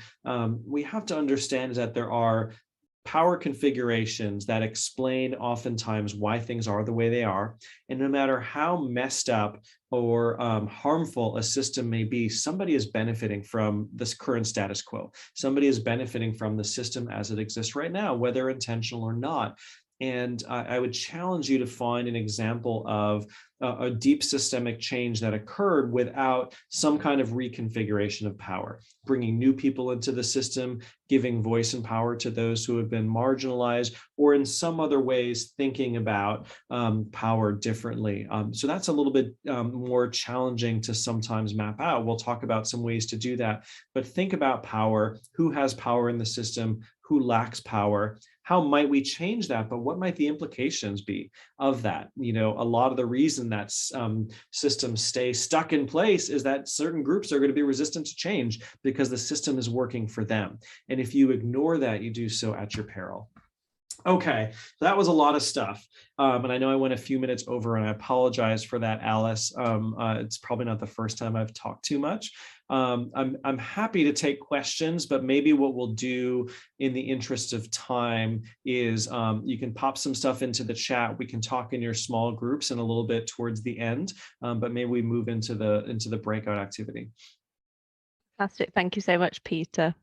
We have to understand that there are power configurations that explain oftentimes why things are the way they are. And no matter how messed up or harmful a system may be, somebody is benefiting from this current status quo. Somebody is benefiting from the system as it exists right now, whether intentional or not. And I would challenge you to find an example of a deep systemic change that occurred without some kind of reconfiguration of power, bringing new people into the system, giving voice and power to those who have been marginalized, or in some other ways thinking about power differently. So that's a little bit more challenging to sometimes map out. We'll talk about some ways to do that, but think about power, who has power in the system, who lacks power, how might we change that, but what might the implications be of that? You know, a lot of the reason that systems stay stuck in place is that certain groups are going to be resistant to change because the system is working for them. And if you ignore that, you do so at your peril. Okay, that was a lot of stuff. And I know I went a few minutes over, and I apologize for that, Alice. It's probably not the first time I've talked too much. I'm happy to take questions, but maybe what we'll do in the interest of time is you can pop some stuff into the chat. We can talk in your small groups and a little bit towards the end, but maybe we move into the breakout activity. Fantastic. Thank you so much, Peter.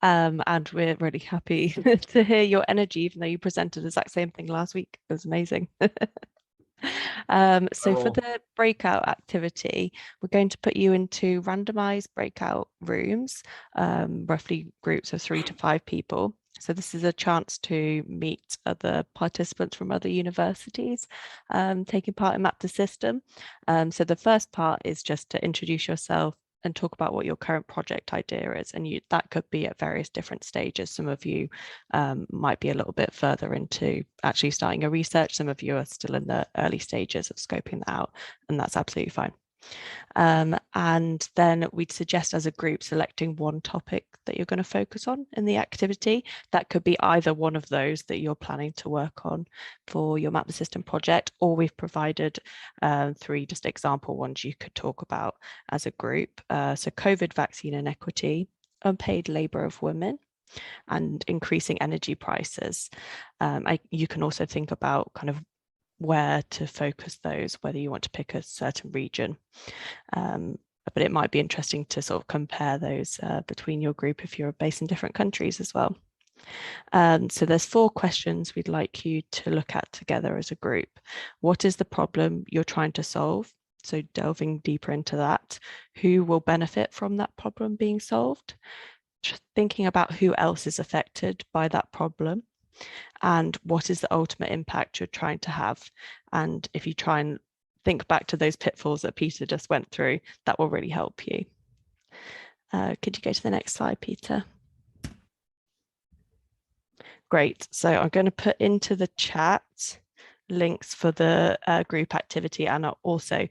And we're really happy to hear your energy, even though you presented the exact same thing last week. It was amazing. So for the breakout activity, we're going to put you into randomized breakout rooms, roughly groups of 3 to 5 people. So this is a chance to meet other participants from other universities taking part in Map the System. So the first part is just to introduce yourself and talk about what your current project idea is. And that could be at various different stages. Some of you might be a little bit further into actually starting your research. Some of you are still in the early stages of scoping that out, and that's absolutely fine. And then we'd suggest as a group selecting one topic that you're going to focus on in the activity. That could be either one of those that you're planning to work on for your Map the System project, or we've provided 3 just example ones you could talk about as a group. So COVID vaccine inequity, unpaid labour of women, and increasing energy prices. You can also think about kind of where to focus those, whether you want to pick a certain region. But it might be interesting to sort of compare those between your group if you're based in different countries as well. So there's 4 questions we'd like you to look at together as a group. What is the problem you're trying to solve? So delving deeper into that. Who will benefit from that problem being solved? Just thinking about who else is affected by that problem. And what is the ultimate impact you're trying to have? And if you try and think back to those pitfalls that Peter just went through, that will really help you. Could you go to the next slide, Peter? Great. So I'm going to put into the chat links for the group activity, and I'll also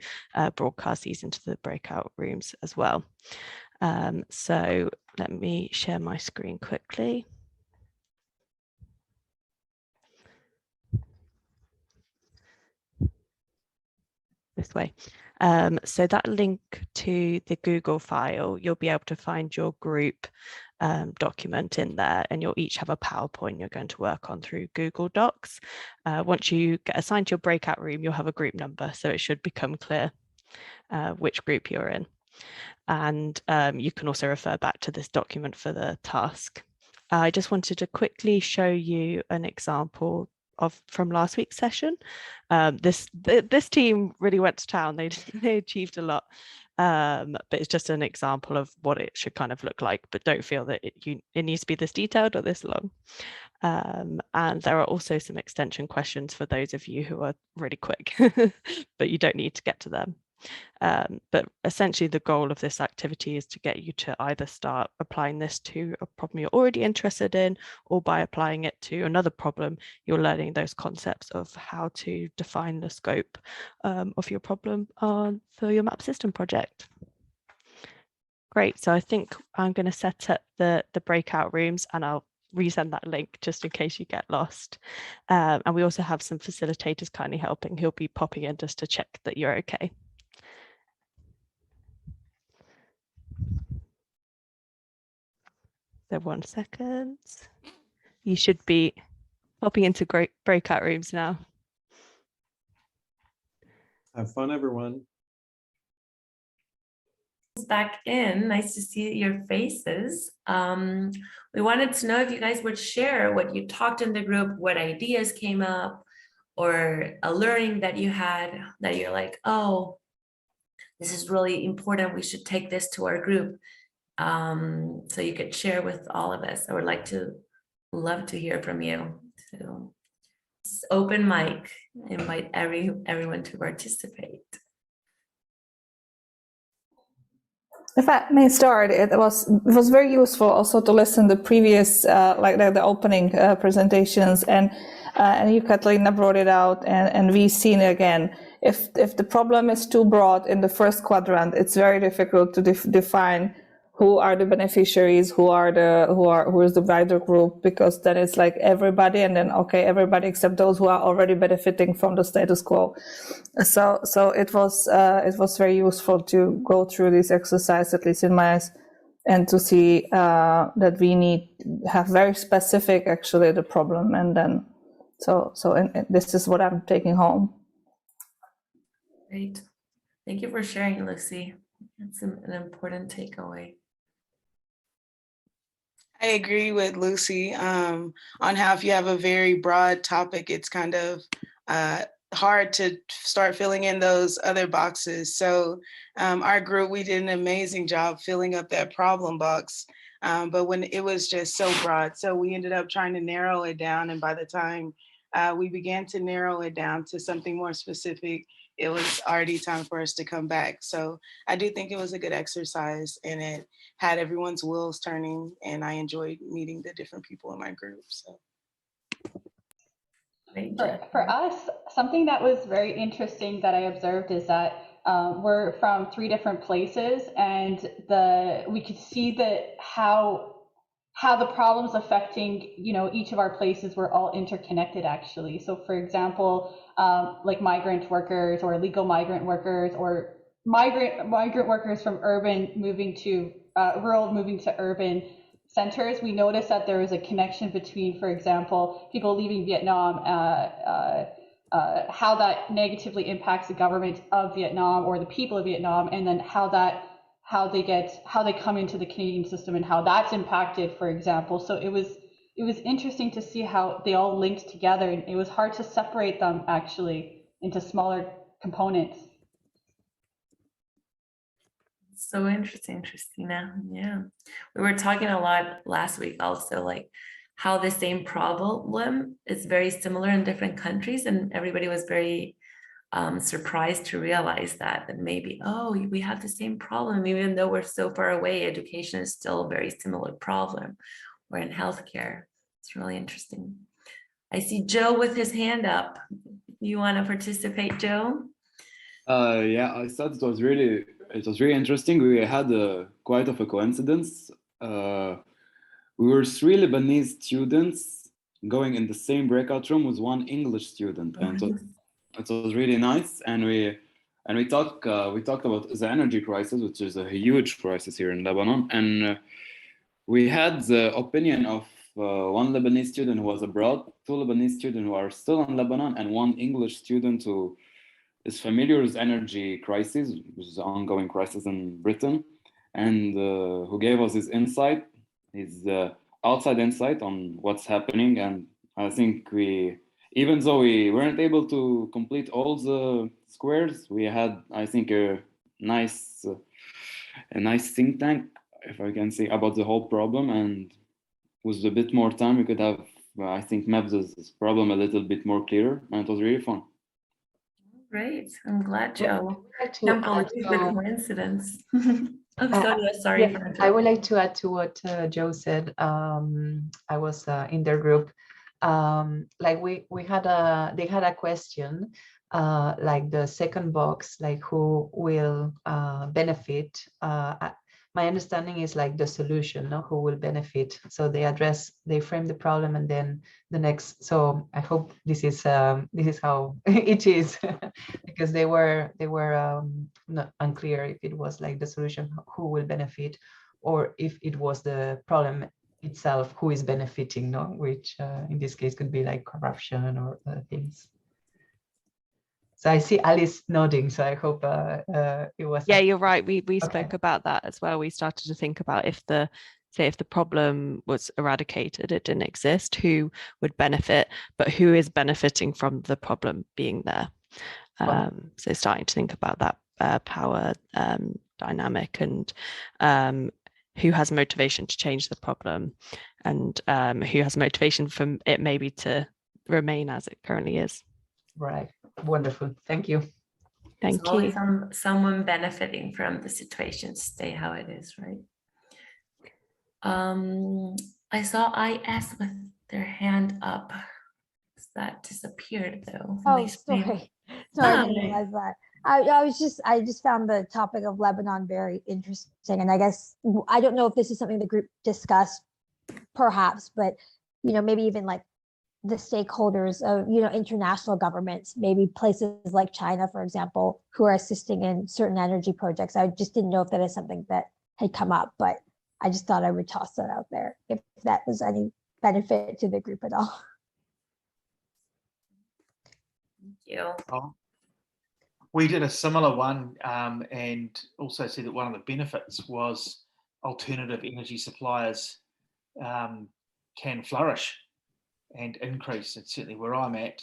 broadcast these into the breakout rooms as well. So let me share my screen quickly. This way. So that link to the Google file, you'll be able to find your group document in there, and you'll each have a PowerPoint you're going to work on through Google Docs. Once you get assigned to your breakout room, you'll have a group number, so it should become clear which group you're in. And you can also refer back to this document for the task. I just wanted to quickly show you an example from last week's session. This team really went to town. They achieved a lot, but it's just an example of what it should kind of look like. But don't feel that it needs to be this detailed or this long. And there are also some extension questions for those of you who are really quick, but you don't need to get to them. But essentially the goal of this activity is to get you to either start applying this to a problem you're already interested in, or by applying it to another problem, you're learning those concepts of how to define the scope of your problem for your map system project. Great, so I think I'm going to set up the breakout rooms, and I'll resend that link just in case you get lost. And we also have some facilitators kindly helping who'll be popping in just to check that you're okay. So 1 second. You should be popping into great breakout rooms now. Have fun, everyone. Back in, nice to see your faces. We wanted to know if you guys would share what you talked in the group, what ideas came up, or a learning that you had that you're like, oh, this is really important, we should take this to our group. So you could share with all of us. I would love to hear from you. So open mic, invite everyone to participate. If I may start, it was very useful also to listen to the previous like the opening presentations, and you, Catalina, brought it out, and we've seen it again. If the problem is too broad in the first quadrant, it's very difficult to define who are the beneficiaries, who is the wider group, because then it's like everybody, and then okay, everybody except those who are already benefiting from the status quo. So it was very useful to go through this exercise, at least in my eyes, and to see that we have very specific actually the problem, and then and this is what I'm taking home. Great, thank you for sharing, Lucy. That's an important takeaway. I agree with Lucy on how if you have a very broad topic, it's kind of hard to start filling in those other boxes. So our group, we did an amazing job filling up that problem box, but when it was just so broad, so we ended up trying to narrow it down. And by the time we began to narrow it down to something more specific, it was already time for us to come back. So I do think it was a good exercise, and it had everyone's wheels turning, and I enjoyed meeting the different people in my group. So for us, something that was very interesting that I observed is that we're from 3 different places, and we could see that how the problems affecting each of our places were all interconnected actually. So for example, like migrant workers or illegal migrant workers, or migrant workers from urban moving to rural moving to urban centers, we noticed that there was a connection between, for example, people leaving Vietnam, how that negatively impacts the government of Vietnam or the people of Vietnam, and then how they come into the Canadian system and how that's impacted, for example. So it was interesting to see how they all linked together, and it was hard to separate them actually into smaller components. So interesting, Christina. Yeah, we were talking a lot last week also, like how the same problem is very similar in different countries, and everybody was very surprised to realize that maybe, oh, we have the same problem, even though we're so far away. Education is still a very similar problem, or in healthcare. It's really interesting. I see Joe with his hand up. You want to participate, Joe? Yeah, I thought it was really interesting. We had quite of a coincidence. We were 3 Lebanese students going in the same breakout room with 1 English student, and it was really nice. And we talked about the energy crisis, which is a huge crisis here in Lebanon. And we had the opinion of 1 Lebanese student who was abroad, 2 Lebanese students who are still in Lebanon, and 1 English student who is familiar with energy crisis, which is an ongoing crisis in Britain, and who gave us his insight, his outside insight on what's happening. And I think even though we weren't able to complete all the squares, we had, I think, a nice think tank, if I can say, about the whole problem. And with a bit more time, we could have, I think, mapped this problem a little bit more clearer, and it was really fun. Great, I'm glad, Joe. Can't believe the coincidence. I'm sorry. I would like to add to what Joe said. I was in their group. Like they had a question, like the second box, like who will benefit. My understanding is like the solution, no? Who will benefit. So they frame the problem, and then the next. So I hope this is how it is, because they were not unclear if it was like the solution, who will benefit, or if it was the problem itself, who is benefiting, no? Which in this case could be like corruption or other things. So I see Alice nodding, so I hope it was. Yeah, you're right. We spoke about that as well. We started to think about if the problem was eradicated, it didn't exist, who would benefit, but who is benefiting from the problem being there. So starting to think about that power dynamic and who has motivation to change the problem and who has motivation from it maybe to remain as it currently is. Right. Wonderful. Thank you. Thank you. Always someone benefiting from the situation stay how it is, right? I saw IS with their hand up. That disappeared though. Oh, sorry. Sorry, I didn't realize that. I just found the topic of Lebanon very interesting. And I guess, I don't know if this is something the group discussed, perhaps, but, you know, maybe even like the stakeholders of, you know, international governments, maybe places like China, for example, who are assisting in certain energy projects. I just didn't know if that is something that had come up, but I just thought I would toss that out there if that was any benefit to the group at all. Thank you. We did a similar one and also said that one of the benefits was alternative energy suppliers can flourish and increase. It's certainly where I'm at.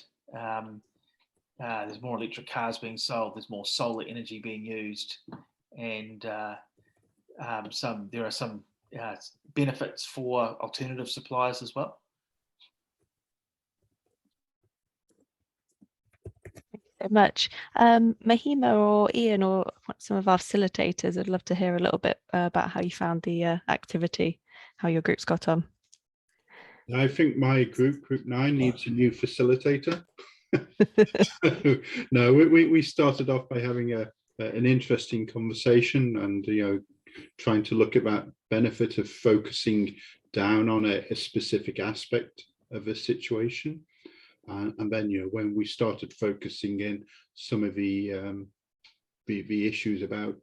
There's more electric cars being sold, there's more solar energy being used, and there are some benefits for alternative suppliers as well. So much. Mahima or Ian or some of our facilitators, I'd love to hear a little bit about how you found the activity, how your groups got on. I think my group 9, needs a new facilitator. No, we started off by having an interesting conversation and, you know, trying to look at that benefit of focusing down on a specific aspect of a situation. And then, you know, when we started focusing in some of the issues about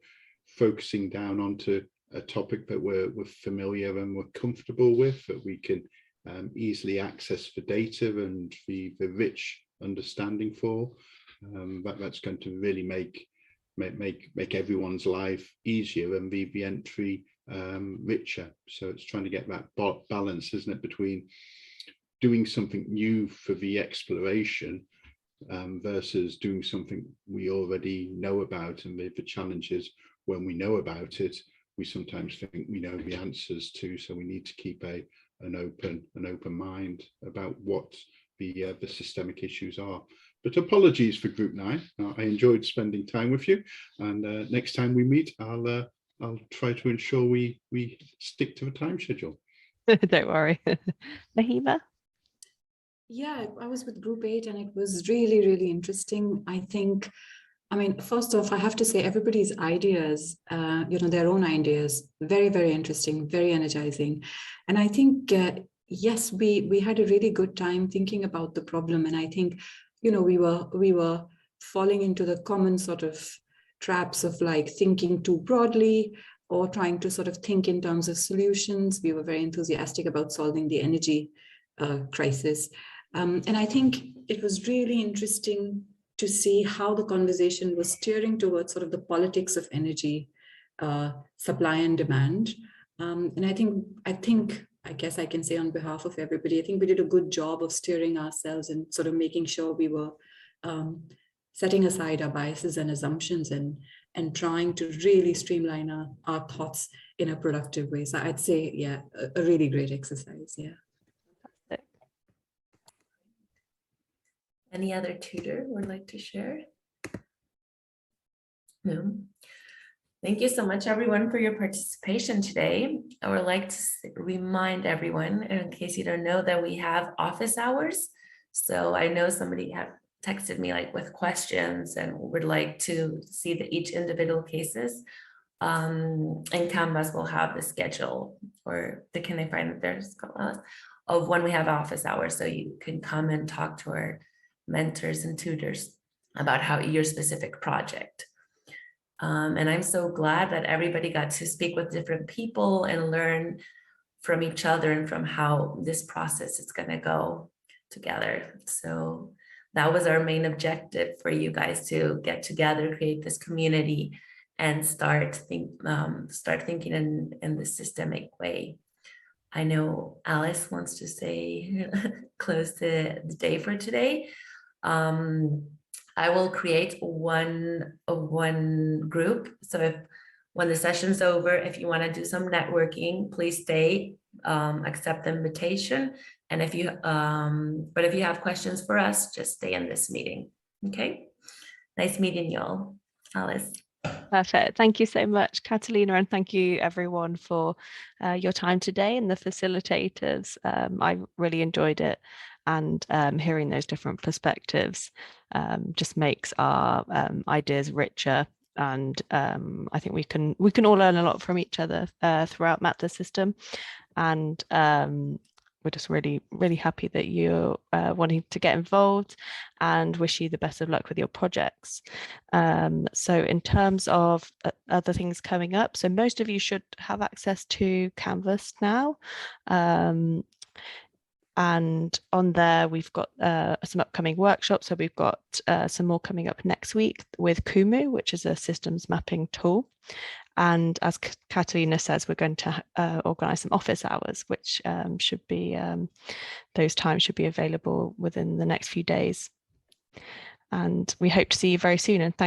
focusing down onto a topic that we're familiar and we're comfortable with, that we can easily access for data and the rich understanding for, that's going to really make everyone's life easier and the entry richer. So it's trying to get that balance, isn't it, between doing something new for the exploration versus doing something we already know about. And the challenge is, when we know about it, we sometimes think we know the answers to, so we need to keep an open mind about what the systemic issues are. But apologies for group 9. I enjoyed spending time with you, and next time we meet, I'll try to ensure we stick to the time schedule. Don't worry. Mahima? Yeah, I was with group 8 and it was really, really interesting. I think, I mean, first off, I have to say everybody's ideas, you know, their own ideas, very, very interesting, very energizing. And I think, yes, we had a really good time thinking about the problem. And I think, you know, we were falling into the common sort of traps of like thinking too broadly or trying to sort of think in terms of solutions. We were very enthusiastic about solving the energy crisis. And I think it was really interesting to see how the conversation was steering towards sort of the politics of energy supply and demand. And I guess I can say on behalf of everybody, I think we did a good job of steering ourselves and sort of making sure we were setting aside our biases and assumptions and trying to really streamline our thoughts in a productive way. So I'd say, yeah, a really great exercise, yeah. Any other tutor would like to share? No. Thank you so much, everyone, for your participation today. I would like to remind everyone, in case you don't know, that we have office hours. So I know somebody had texted me like with questions and would like to see each individual cases. And Canvas will have the schedule, or can they find that there's of when we have office hours, so you can come and talk to our mentors and tutors about how your specific project. And I'm so glad that everybody got to speak with different people and learn from each other and from how this process is going to go together. So that was our main objective, for you guys to get together, create this community, and start thinking in the systemic way. I know Alice wants to say close the day for today. I will create one group. So when the session's over, if you want to do some networking, please stay, accept the invitation. And if you have questions for us, just stay in this meeting. Okay. Nice meeting y'all. Alice. Perfect. Thank you so much, Catalina, and thank you everyone for your time today and the facilitators. I really enjoyed it, and hearing those different perspectives just makes our ideas richer. And I think we can all learn a lot from each other throughout Map the System. And we're just really, really happy that you're wanting to get involved, and wish you the best of luck with your projects. So in terms of other things coming up, so most of you should have access to Canvas now. And on there, we've got some upcoming workshops. So we've got some more coming up next week with Kumu, which is a systems mapping tool. And as Catalina says, we're going to organise some office hours, which should be, those times should be available within the next few days. And we hope to see you very soon. And thank